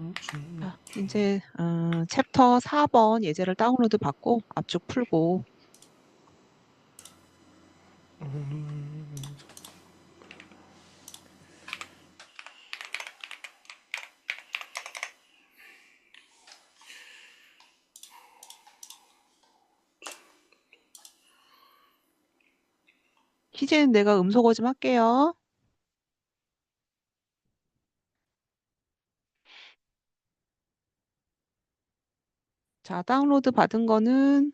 자, 이제 챕터 4번 예제를 다운로드 받고 압축 풀고 희재는 내가 음소거 좀 할게요. 자, 다운로드 받은 거는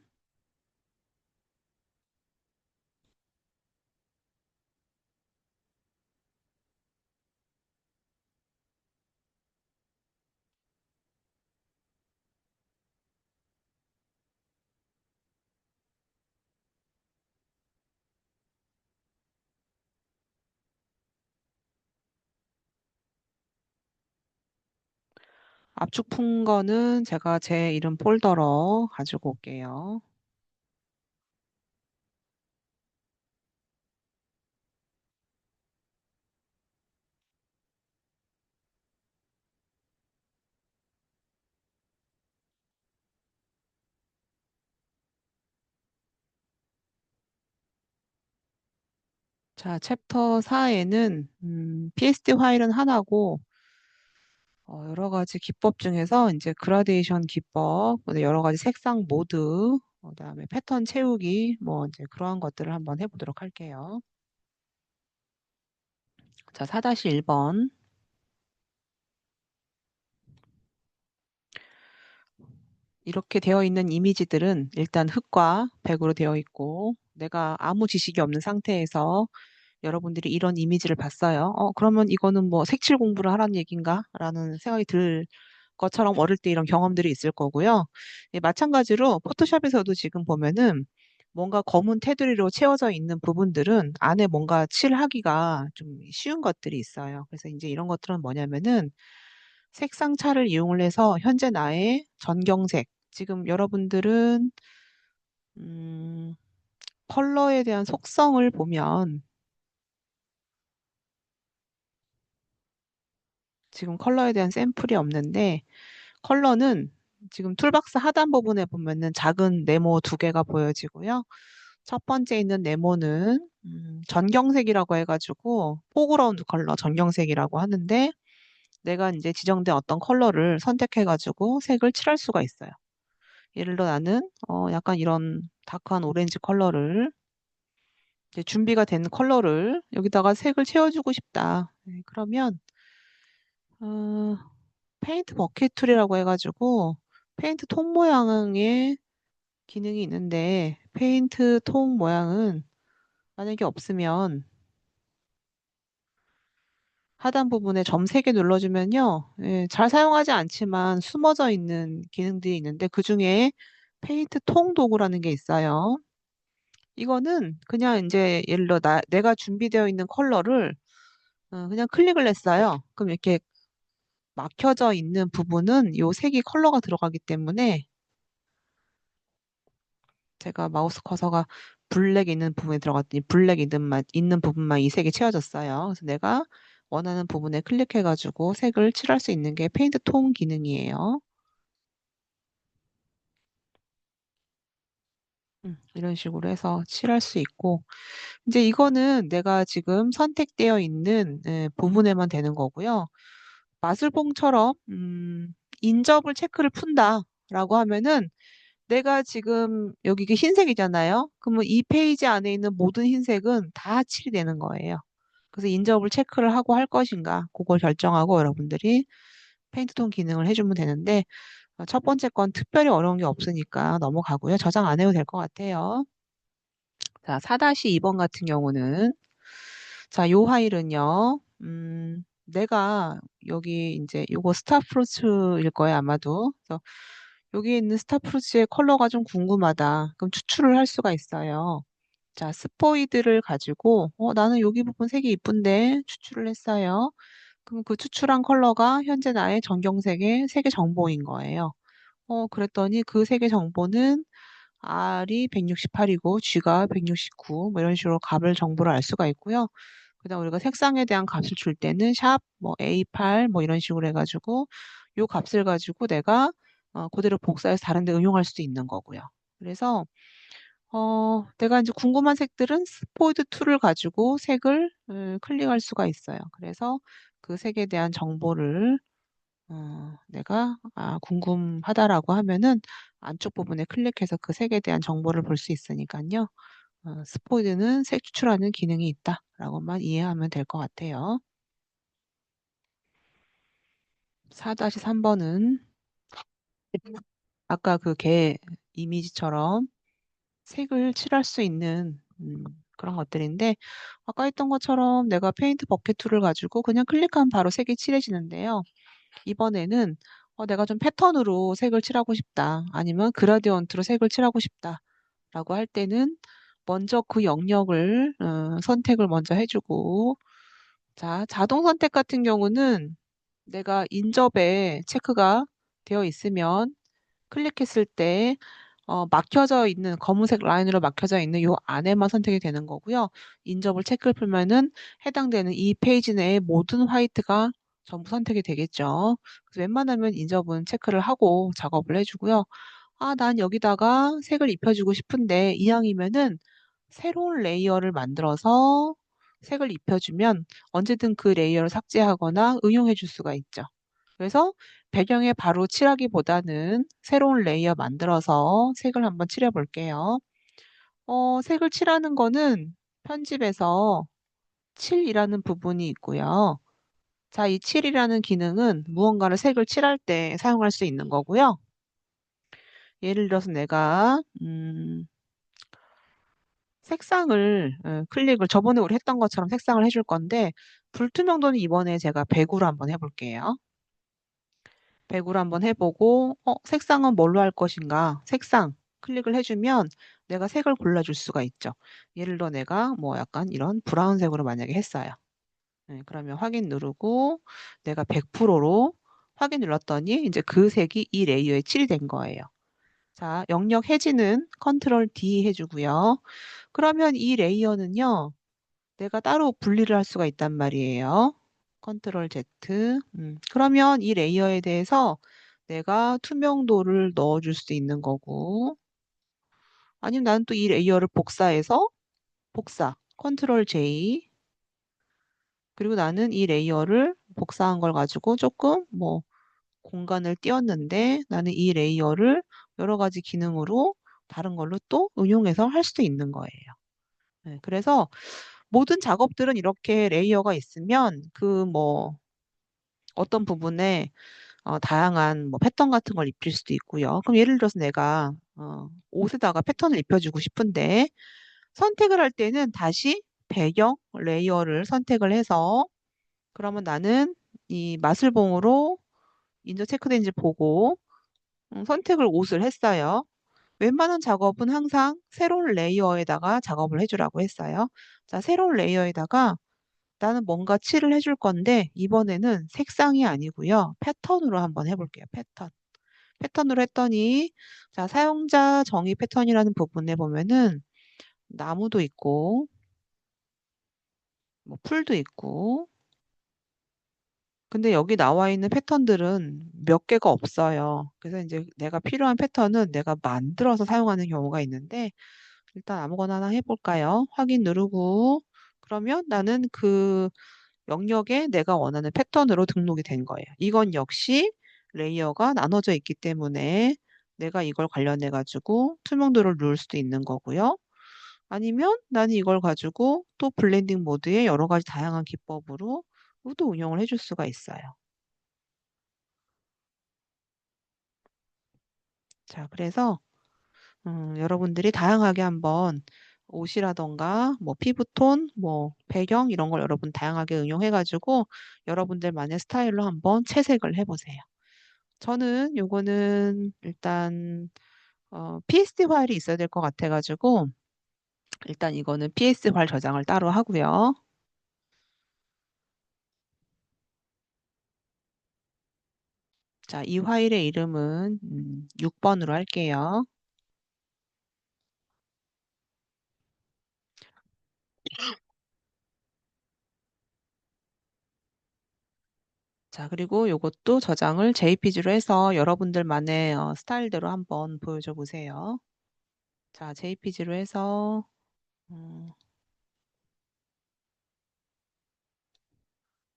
압축 푼 거는 제가 제 이름 폴더로 가지고 올게요. 자, 챕터 4에는 PSD 파일은 하나고 여러 가지 기법 중에서 이제 그라데이션 기법, 여러 가지 색상 모드, 그다음에 패턴 채우기, 뭐 이제 그러한 것들을 한번 해보도록 할게요. 자, 4-1번. 이렇게 되어 있는 이미지들은 일단 흑과 백으로 되어 있고 내가 아무 지식이 없는 상태에서 여러분들이 이런 이미지를 봤어요. 그러면 이거는 뭐 색칠 공부를 하라는 얘기인가? 라는 생각이 들 것처럼 어릴 때 이런 경험들이 있을 거고요. 예, 마찬가지로 포토샵에서도 지금 보면은 뭔가 검은 테두리로 채워져 있는 부분들은 안에 뭔가 칠하기가 좀 쉬운 것들이 있어요. 그래서 이제 이런 것들은 뭐냐면은 색상차를 이용을 해서 현재 나의 전경색, 지금 여러분들은 음, 컬러에 대한 속성을 보면 지금 컬러에 대한 샘플이 없는데 컬러는 지금 툴박스 하단 부분에 보면은 작은 네모 두 개가 보여지고요. 첫 번째 있는 네모는 전경색이라고 해가지고 포그라운드 컬러 전경색이라고 하는데 내가 이제 지정된 어떤 컬러를 선택해가지고 색을 칠할 수가 있어요. 예를 들어 나는 약간 이런 다크한 오렌지 컬러를 이제 준비가 된 컬러를 여기다가 색을 채워주고 싶다. 네, 그러면 어, 페인트 버킷 툴이라고 해가지고 페인트 톤 모양의 기능이 있는데 페인트 톤 모양은 만약에 없으면 하단 부분에 점 3개 눌러주면요. 예, 잘 사용하지 않지만 숨어져 있는 기능들이 있는데 그중에 페인트 통 도구라는 게 있어요. 이거는 그냥 이제 예를 들어 내가 준비되어 있는 컬러를 그냥 클릭을 했어요. 그럼 이렇게 막혀져 있는 부분은 요 색이 컬러가 들어가기 때문에 제가 마우스 커서가 블랙 있는 부분에 들어갔더니 블랙 있는 부분만 이 색이 채워졌어요. 그래서 내가 원하는 부분에 클릭해가지고 색을 칠할 수 있는 게 페인트 톤 기능이에요. 이런 식으로 해서 칠할 수 있고 이제 이거는 내가 지금 선택되어 있는 부분에만 되는 거고요. 마술봉처럼 인접을 체크를 푼다라고 하면은 내가 지금 여기 그 흰색이잖아요. 그러면 이 페이지 안에 있는 모든 흰색은 다 칠이 되는 거예요. 그래서 인접을 체크를 하고 할 것인가 그걸 결정하고 여러분들이 페인트톤 기능을 해주면 되는데 첫 번째 건 특별히 어려운 게 없으니까 넘어가고요. 저장 안 해도 될 것 같아요. 자, 4-2번 같은 경우는 자, 요 파일은요. 내가 여기 이제 요거 스타프루츠일 거예요, 아마도. 그래서 여기 있는 스타프루츠의 컬러가 좀 궁금하다. 그럼 추출을 할 수가 있어요. 자, 스포이드를 가지고 나는 여기 부분 색이 이쁜데 추출을 했어요. 그럼 그 추출한 컬러가 현재 나의 전경색의 색의 정보인 거예요. 그랬더니 그 색의 정보는 R이 168이고 G가 169, 뭐 이런 식으로 값을 정보를 알 수가 있고요. 그다음 우리가 색상에 대한 값을 줄 때는 샵, 뭐 A8, 뭐 이런 식으로 해가지고 요 값을 가지고 내가 그대로 복사해서 다른 데 응용할 수도 있는 거고요. 그래서 내가 이제 궁금한 색들은 스포이드 툴을 가지고 색을 클릭할 수가 있어요. 그래서 그 색에 대한 정보를 내가 궁금하다라고 하면은 안쪽 부분에 클릭해서 그 색에 대한 정보를 볼 수 있으니까요. 스포이드는 색 추출하는 기능이 있다라고만 이해하면 될 것 같아요. 4-3번은 아까 그 개 이미지처럼 색을 칠할 수 있는 그런 것들인데 아까 했던 것처럼 내가 페인트 버켓 툴을 가지고 그냥 클릭하면 바로 색이 칠해지는데요. 이번에는 내가 좀 패턴으로 색을 칠하고 싶다. 아니면 그라디언트로 색을 칠하고 싶다. 라고 할 때는 먼저 그 영역을 선택을 먼저 해주고 자, 자동 선택 같은 경우는 내가 인접에 체크가 되어 있으면 클릭했을 때 막혀져 있는 검은색 라인으로 막혀져 있는 요 안에만 선택이 되는 거고요. 인접을 체크를 풀면은 해당되는 이 페이지 내의 모든 화이트가 전부 선택이 되겠죠. 그래서 웬만하면 인접은 체크를 하고 작업을 해주고요. 난 여기다가 색을 입혀주고 싶은데 이왕이면은 새로운 레이어를 만들어서 색을 입혀주면 언제든 그 레이어를 삭제하거나 응용해 줄 수가 있죠. 그래서 배경에 바로 칠하기보다는 새로운 레이어 만들어서 색을 한번 칠해 볼게요. 색을 칠하는 거는 편집에서 칠이라는 부분이 있고요. 자, 이 칠이라는 기능은 무언가를 색을 칠할 때 사용할 수 있는 거고요. 예를 들어서 내가 색상을 클릭을 저번에 우리 했던 것처럼 색상을 해줄 건데 불투명도는 이번에 제가 100으로 한번 해볼게요. 100으로 한번 해보고 색상은 뭘로 할 것인가? 색상 클릭을 해주면 내가 색을 골라줄 수가 있죠. 예를 들어 내가 뭐 약간 이런 브라운색으로 만약에 했어요. 네, 그러면 확인 누르고 내가 100%로 확인 눌렀더니 이제 그 색이 이 레이어에 칠이 된 거예요. 자, 영역 해지는 컨트롤 D 해주고요. 그러면 이 레이어는요, 내가 따로 분리를 할 수가 있단 말이에요. 컨트롤 Z. 그러면 이 레이어에 대해서 내가 투명도를 넣어줄 수 있는 거고, 아니면 나는 또 이 레이어를 복사해서 복사, 컨트롤 J. 그리고 나는 이 레이어를 복사한 걸 가지고 조금 뭐 공간을 띄웠는데 나는 이 레이어를 여러 가지 기능으로 다른 걸로 또 응용해서 할 수도 있는 거예요. 네, 그래서 모든 작업들은 이렇게 레이어가 있으면 그 뭐 어떤 부분에 다양한 뭐 패턴 같은 걸 입힐 수도 있고요. 그럼 예를 들어서 내가 옷에다가 패턴을 입혀주고 싶은데 선택을 할 때는 다시 배경 레이어를 선택을 해서 그러면 나는 이 마술봉으로 인저 체크된지 보고 선택을 옷을 했어요. 웬만한 작업은 항상 새로운 레이어에다가 작업을 해주라고 했어요. 자, 새로운 레이어에다가 나는 뭔가 칠을 해줄 건데 이번에는 색상이 아니고요. 패턴으로 한번 해볼게요. 패턴. 패턴으로 했더니 자, 사용자 정의 패턴이라는 부분에 보면은 나무도 있고 뭐 풀도 있고 근데 여기 나와 있는 패턴들은 몇 개가 없어요. 그래서 이제 내가 필요한 패턴은 내가 만들어서 사용하는 경우가 있는데 일단 아무거나 하나 해볼까요? 확인 누르고 그러면 나는 그 영역에 내가 원하는 패턴으로 등록이 된 거예요. 이건 역시 레이어가 나눠져 있기 때문에 내가 이걸 관련해 가지고 투명도를 누를 수도 있는 거고요. 아니면 나는 이걸 가지고 또 블렌딩 모드에 여러 가지 다양한 기법으로 또 운영을 해줄 수가 있어요. 자, 그래서 여러분들이 다양하게 한번 옷이라던가 뭐 피부톤, 뭐 배경 이런 걸 여러분 다양하게 응용해가지고 여러분들만의 스타일로 한번 채색을 해보세요. 저는 요거는 일단 PSD 파일이 있어야 될 것 같아가지고 일단 이거는 PSD 파일 저장을 따로 하고요. 자, 이 파일의 이름은 6번으로 할게요. 자, 그리고 요것도 저장을 JPG로 해서 여러분들만의 스타일대로 한번 보여줘 보세요. 자, JPG로 해서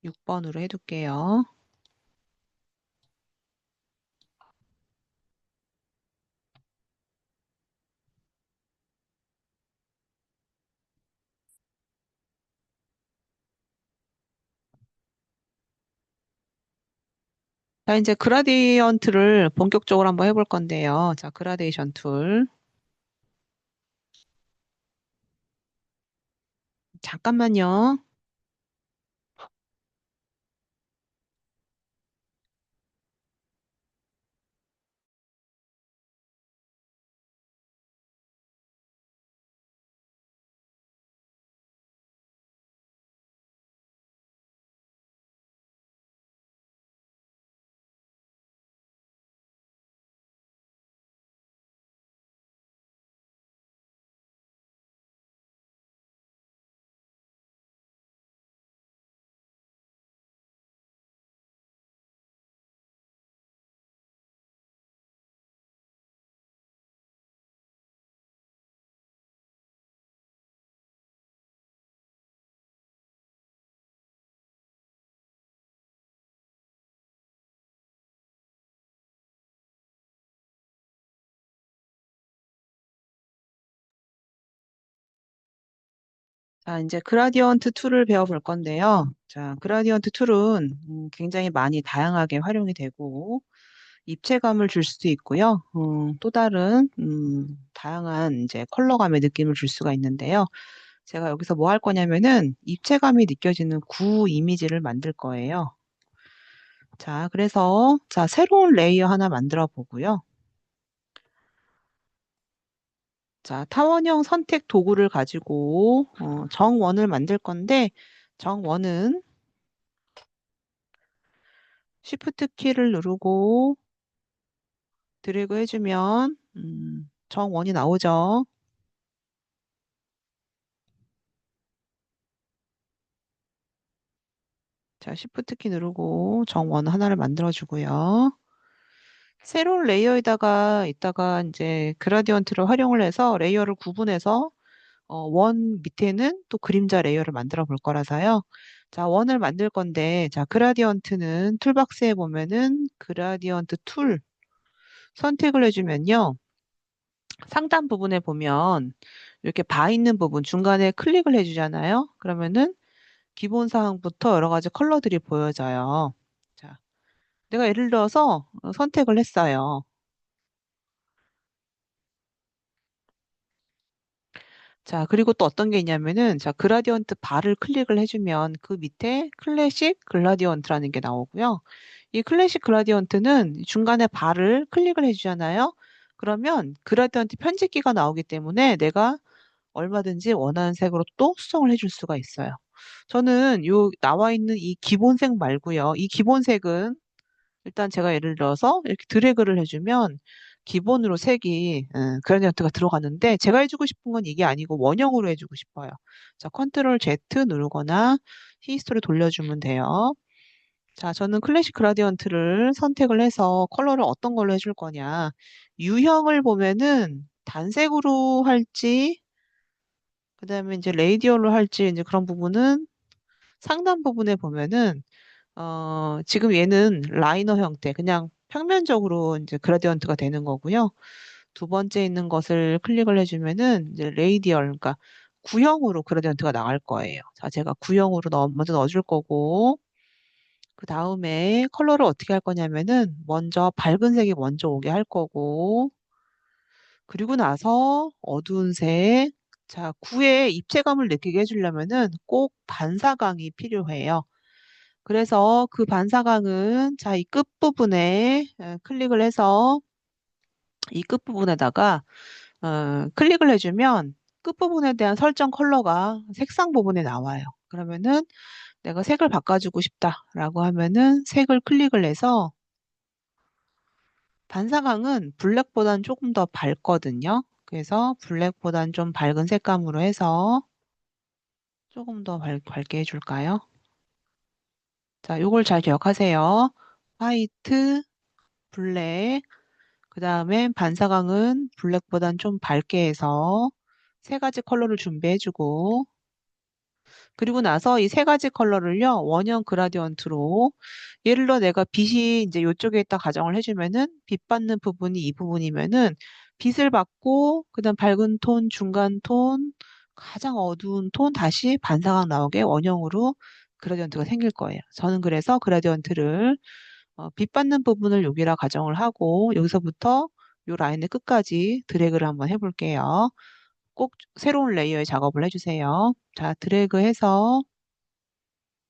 6번으로 해둘게요. 자, 이제 그라디언트를 본격적으로 한번 해볼 건데요. 자, 그라데이션 툴. 잠깐만요. 자, 이제 그라디언트 툴을 배워볼 건데요. 자, 그라디언트 툴은 굉장히 많이 다양하게 활용이 되고, 입체감을 줄 수도 있고요. 또 다른, 다양한 이제 컬러감의 느낌을 줄 수가 있는데요. 제가 여기서 뭐 할 거냐면은, 입체감이 느껴지는 구 이미지를 만들 거예요. 자, 그래서, 자, 새로운 레이어 하나 만들어 보고요. 자, 타원형 선택 도구를 가지고, 정원을 만들 건데, 정원은 Shift 키를 누르고 드래그 해주면 정원이 나오죠. 자, Shift 키 누르고 정원 하나를 만들어 주고요. 새로운 레이어에다가 이따가 이제 그라디언트를 활용을 해서 레이어를 구분해서 원 밑에는 또 그림자 레이어를 만들어 볼 거라서요. 자, 원을 만들 건데, 자, 그라디언트는 툴박스에 보면은 그라디언트 툴 선택을 해주면요. 상단 부분에 보면 이렇게 바 있는 부분 중간에 클릭을 해주잖아요. 그러면은 기본 사항부터 여러 가지 컬러들이 보여져요. 자, 내가 예를 들어서 선택을 했어요. 자, 그리고 또 어떤 게 있냐면은, 자, 그라디언트 바를 클릭을 해주면 그 밑에 클래식 그라디언트라는 게 나오고요. 이 클래식 그라디언트는 중간에 바를 클릭을 해주잖아요. 그러면 그라디언트 편집기가 나오기 때문에 내가 얼마든지 원하는 색으로 또 수정을 해줄 수가 있어요. 저는 요 나와 있는 이 기본색 말고요. 이 기본색은 일단 제가 예를 들어서 이렇게 드래그를 해주면 기본으로 색이 그라디언트가 들어가는데 제가 해주고 싶은 건 이게 아니고 원형으로 해주고 싶어요. 자, 컨트롤 Z 누르거나 히스토리 돌려주면 돼요. 자, 저는 클래식 그라디언트를 선택을 해서 컬러를 어떤 걸로 해줄 거냐. 유형을 보면은 단색으로 할지, 그 다음에 이제 레이디얼로 할지 이제 그런 부분은 상단 부분에 보면은 지금 얘는 라이너 형태, 그냥 평면적으로 이제 그라디언트가 되는 거고요. 두 번째 있는 것을 클릭을 해주면은 이제 레이디얼, 그러니까 구형으로 그라디언트가 나갈 거예요. 자, 제가 구형으로 먼저 넣어줄 거고, 그 다음에 컬러를 어떻게 할 거냐면은 먼저 밝은 색이 먼저 오게 할 거고, 그리고 나서 어두운 색, 자, 구의 입체감을 느끼게 해주려면은 꼭 반사광이 필요해요. 그래서 그 반사광은 자, 이 끝부분에 클릭을 해서 이 끝부분에다가 클릭을 해주면 끝부분에 대한 설정 컬러가 색상 부분에 나와요. 그러면은 내가 색을 바꿔주고 싶다라고 하면은 색을 클릭을 해서 반사광은 블랙보다는 조금 더 밝거든요. 그래서 블랙보다는 좀 밝은 색감으로 해서 조금 더 밝게 해줄까요? 자, 요걸 잘 기억하세요. 화이트, 블랙, 그 다음에 반사광은 블랙보단 좀 밝게 해서 세 가지 컬러를 준비해주고, 그리고 나서 이 세 가지 컬러를요, 원형 그라디언트로, 예를 들어 내가 빛이 이제 이쪽에 있다 가정을 해주면은, 빛 받는 부분이 이 부분이면은, 빛을 받고, 그다음 밝은 톤, 중간 톤, 가장 어두운 톤, 다시 반사광 나오게 원형으로 그라디언트가 생길 거예요. 저는 그래서 그라디언트를, 빛 받는 부분을 여기라 가정을 하고, 여기서부터 요 라인의 끝까지 드래그를 한번 해볼게요. 꼭 새로운 레이어에 작업을 해주세요. 자, 드래그해서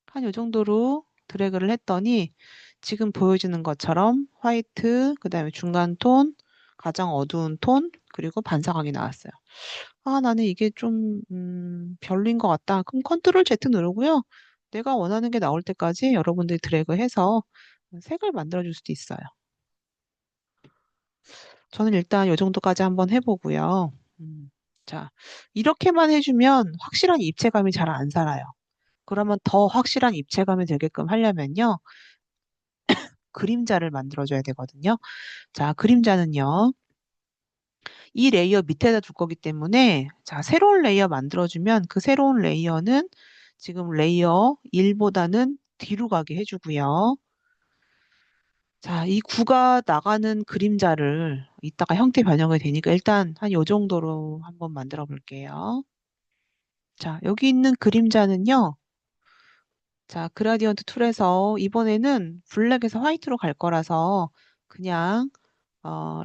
한 요 정도로 드래그를 했더니 지금 보여지는 것처럼 화이트, 그 다음에 중간 톤, 가장 어두운 톤, 그리고 반사광이 나왔어요. 아, 나는 이게 좀, 별로인 것 같다. 그럼 컨트롤 Z 누르고요. 내가 원하는 게 나올 때까지 여러분들이 드래그해서 색을 만들어줄 수도 있어요. 저는 일단 요 정도까지 한번 해보고요. 자, 이렇게만 해주면 확실한 입체감이 잘 안 살아요. 그러면 더 확실한 입체감이 되게끔 하려면요. 그림자를 만들어줘야 되거든요. 자, 그림자는요. 이 레이어 밑에다 둘 거기 때문에 자, 새로운 레이어 만들어주면 그 새로운 레이어는 지금 레이어 1보다는 뒤로 가게 해주고요. 자, 이 구가 나가는 그림자를 이따가 형태 변형이 되니까 일단 한 요 정도로 한번 만들어 볼게요. 자, 여기 있는 그림자는요. 자, 그라디언트 툴에서 이번에는 블랙에서 화이트로 갈 거라서 그냥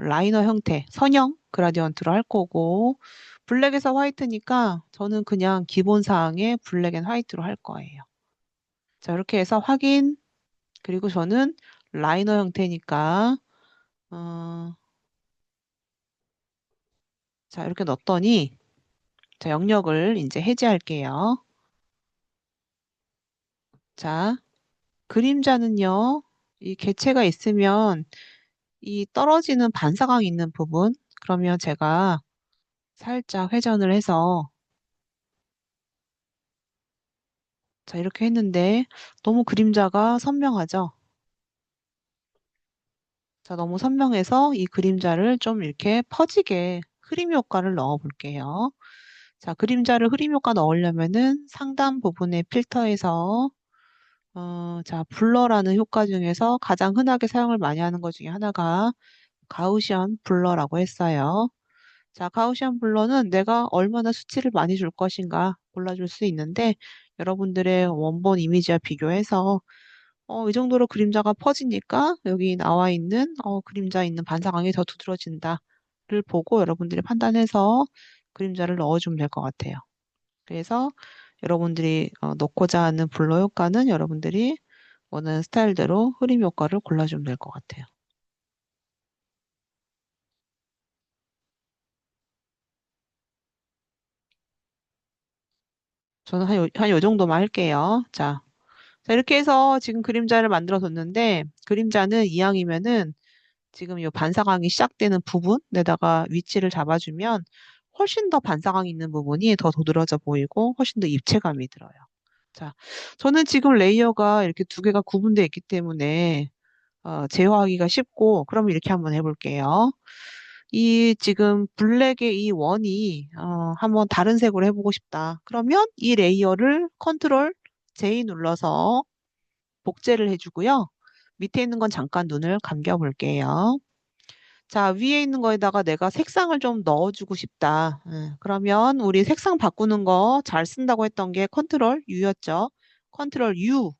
라이너 형태, 선형 그라디언트로 할 거고 블랙에서 화이트니까 저는 그냥 기본 사항의 블랙 앤 화이트로 할 거예요. 자, 이렇게 해서 확인. 그리고 저는 라이너 형태니까 어, 자, 이렇게 넣었더니 자, 영역을 이제 해제할게요. 자, 그림자는요. 이 개체가 있으면 이 떨어지는 반사광 있는 부분 그러면 제가 살짝 회전을 해서 자, 이렇게 했는데 너무 그림자가 선명하죠? 자, 너무 선명해서 이 그림자를 좀 이렇게 퍼지게 흐림 효과를 넣어 볼게요. 자, 그림자를 흐림 효과 넣으려면은 상단 부분의 필터에서 자, 블러라는 효과 중에서 가장 흔하게 사용을 많이 하는 것 중에 하나가 가우시안 블러라고 했어요. 자, 가우시안 블러는 내가 얼마나 수치를 많이 줄 것인가 골라줄 수 있는데 여러분들의 원본 이미지와 비교해서 이 정도로 그림자가 퍼지니까 여기 나와 있는 그림자 있는 반사광이 더 두드러진다를 보고 여러분들이 판단해서 그림자를 넣어주면 될 것 같아요. 그래서 여러분들이 넣고자 하는 블러 효과는 여러분들이 원하는 스타일대로 흐림 효과를 골라주면 될 것 같아요. 저는 한 요 정도만 할게요. 자, 자, 이렇게 해서 지금 그림자를 만들어 뒀는데 그림자는 이왕이면은 지금 이 반사광이 시작되는 부분에다가 위치를 잡아주면 훨씬 더 반사광이 있는 부분이 더 도드라져 보이고 훨씬 더 입체감이 들어요. 자, 저는 지금 레이어가 이렇게 두 개가 구분되어 있기 때문에 제어하기가 쉽고 그럼 이렇게 한번 해볼게요. 이 지금 블랙의 이 원이 한번 다른 색으로 해보고 싶다. 그러면 이 레이어를 컨트롤 J 눌러서 복제를 해주고요. 밑에 있는 건 잠깐 눈을 감겨 볼게요. 자, 위에 있는 거에다가 내가 색상을 좀 넣어주고 싶다. 그러면 우리 색상 바꾸는 거 잘 쓴다고 했던 게 컨트롤 U였죠. 컨트롤 U.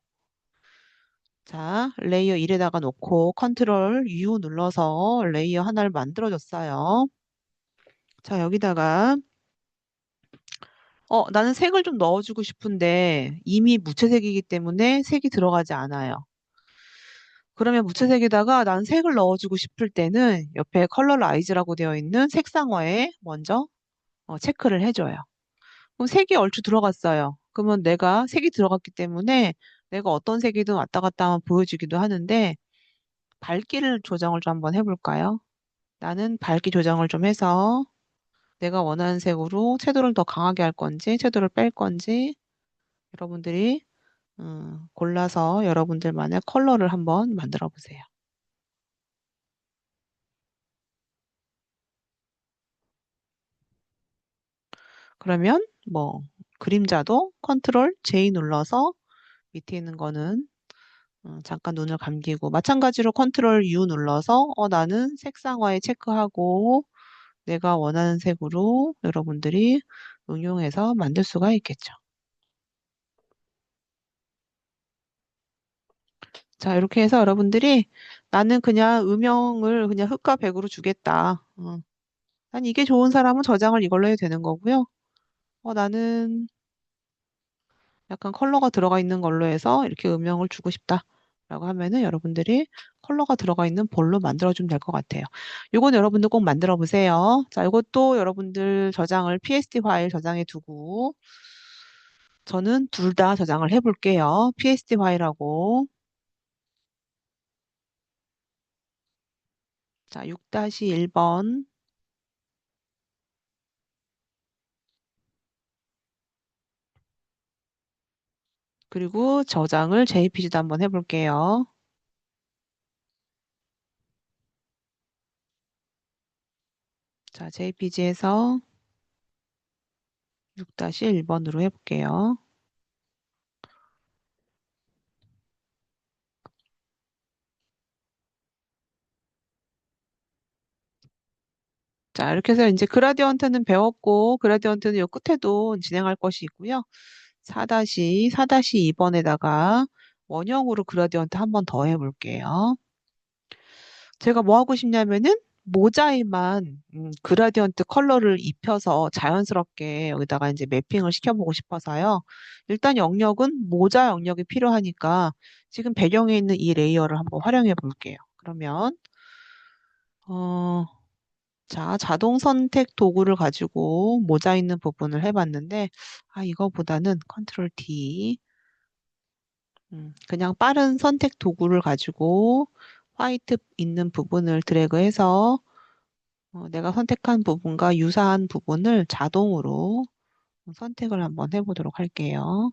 자, 레이어 1에다가 놓고 컨트롤 U 눌러서 레이어 하나를 만들어줬어요. 자, 여기다가 나는 색을 좀 넣어주고 싶은데 이미 무채색이기 때문에 색이 들어가지 않아요. 그러면 무채색에다가 난 색을 넣어주고 싶을 때는 옆에 컬러 라이즈라고 되어 있는 색상어에 먼저 체크를 해줘요. 그럼 색이 얼추 들어갔어요. 그러면 내가 색이 들어갔기 때문에 내가 어떤 색이든 왔다 갔다 하면 보여주기도 하는데 밝기를 조정을 좀 한번 해볼까요? 나는 밝기 조정을 좀 해서 내가 원하는 색으로 채도를 더 강하게 할 건지 채도를 뺄 건지 여러분들이 골라서 여러분들만의 컬러를 한번 만들어 보세요. 그러면 뭐 그림자도 컨트롤 J 눌러서 밑에 있는 거는 잠깐 눈을 감기고 마찬가지로 컨트롤 U 눌러서 나는 색상화에 체크하고 내가 원하는 색으로 여러분들이 응용해서 만들 수가 있겠죠. 자, 이렇게 해서 여러분들이 나는 그냥 음영을 그냥 흑과 백으로 주겠다. 난 이게 좋은 사람은 저장을 이걸로 해도 되는 거고요. 나는 약간 컬러가 들어가 있는 걸로 해서 이렇게 음영을 주고 싶다. 라고 하면은 여러분들이 컬러가 들어가 있는 볼로 만들어주면 될 것 같아요. 이건 여러분들 꼭 만들어 보세요. 자, 이것도 여러분들 저장을 PSD 파일 저장해 두고 저는 둘 다 저장을 해 볼게요. PSD 파일하고 자, 6-1번 그리고 저장을 JPG도 한번 해볼게요. 자, JPG에서 6-1번으로 해볼게요. 자, 이렇게 해서 이제 그라디언트는 배웠고, 그라디언트는 요 끝에도 진행할 것이 있고요. 4-4-2번에다가 원형으로 그라디언트 한번 더 해볼게요. 제가 뭐 하고 싶냐면은 모자에만 그라디언트 컬러를 입혀서 자연스럽게 여기다가 이제 매핑을 시켜보고 싶어서요. 일단 영역은 모자 영역이 필요하니까 지금 배경에 있는 이 레이어를 한번 활용해 볼게요. 그러면 어, 자, 자동 선택 도구를 가지고 모자 있는 부분을 해봤는데 이거보다는 컨트롤 D 그냥 빠른 선택 도구를 가지고 화이트 있는 부분을 드래그해서 내가 선택한 부분과 유사한 부분을 자동으로 선택을 한번 해보도록 할게요.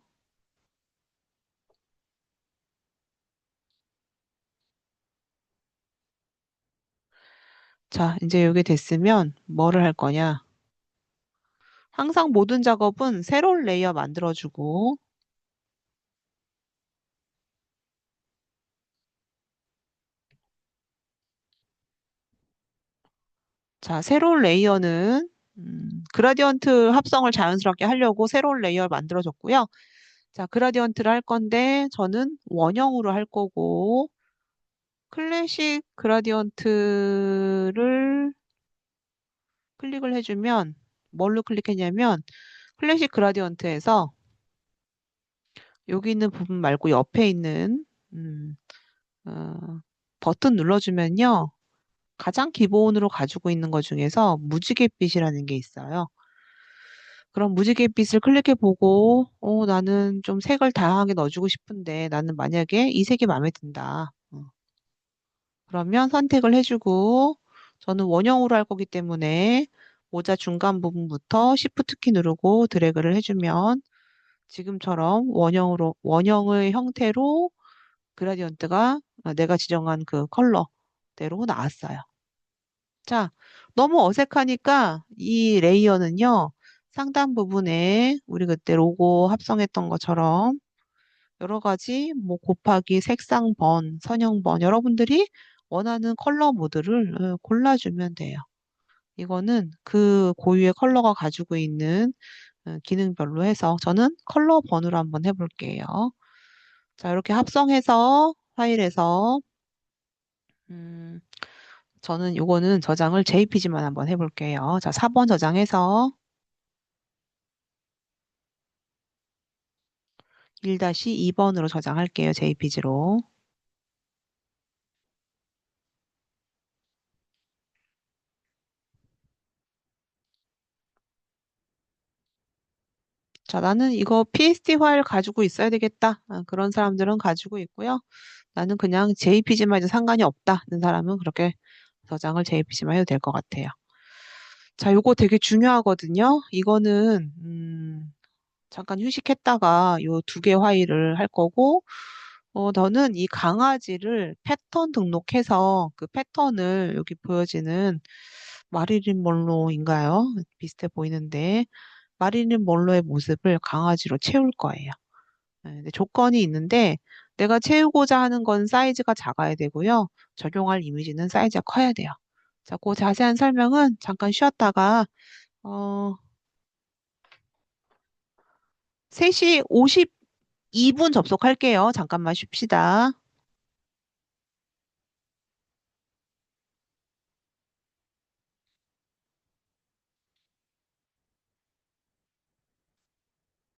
자, 이제 이게 됐으면 뭐를 할 거냐? 항상 모든 작업은 새로운 레이어 만들어주고, 자, 새로운 레이어는 그라디언트 합성을 자연스럽게 하려고 새로운 레이어를 만들어줬고요. 자, 그라디언트를 할 건데 저는 원형으로 할 거고, 클래식 그라디언트를 클릭을 해주면 뭘로 클릭했냐면 클래식 그라디언트에서 여기 있는 부분 말고 옆에 있는 음, 어, 버튼 눌러주면요. 가장 기본으로 가지고 있는 것 중에서 무지갯빛이라는 게 있어요. 그럼 무지갯빛을 클릭해보고 나는 좀 색을 다양하게 넣어주고 싶은데 나는 만약에 이 색이 마음에 든다. 그러면 선택을 해주고 저는 원형으로 할 거기 때문에 모자 중간 부분부터 Shift 키 누르고 드래그를 해주면 지금처럼 원형의 형태로 그라디언트가 내가 지정한 그 컬러대로 나왔어요. 자, 너무 어색하니까 이 레이어는요, 상단 부분에 우리 그때 로고 합성했던 것처럼 여러 가지 뭐 곱하기 색상 번, 선형 번, 여러분들이 원하는 컬러 모드를 골라주면 돼요. 이거는 그 고유의 컬러가 가지고 있는 기능별로 해서 저는 컬러 번으로 한번 해볼게요. 자, 이렇게 합성해서 파일에서 음, 저는 요거는 저장을 JPG만 한번 해볼게요. 자, 4번 저장해서 1-2번으로 저장할게요. JPG로. 자, 나는 이거 PSD 파일 가지고 있어야 되겠다. 그런 사람들은 가지고 있고요. 나는 그냥 JPG만 해도 상관이 없다는 사람은 그렇게 저장을 JPG만 해도 될 것 같아요. 자, 요거 되게 중요하거든요. 이거는 잠깐 휴식했다가 요 두 개 화일을 할 거고, 너는 이 강아지를 패턴 등록해서 그 패턴을 여기 보여지는 마릴린 먼로인가요? 비슷해 보이는데, 마릴린 먼로의 모습을 강아지로 채울 거예요. 네, 근데 조건이 있는데, 내가 채우고자 하는 건 사이즈가 작아야 되고요. 적용할 이미지는 사이즈가 커야 돼요. 자, 그 자세한 설명은 잠깐 쉬었다가, 어, 3시 52분 접속할게요. 잠깐만 쉽시다.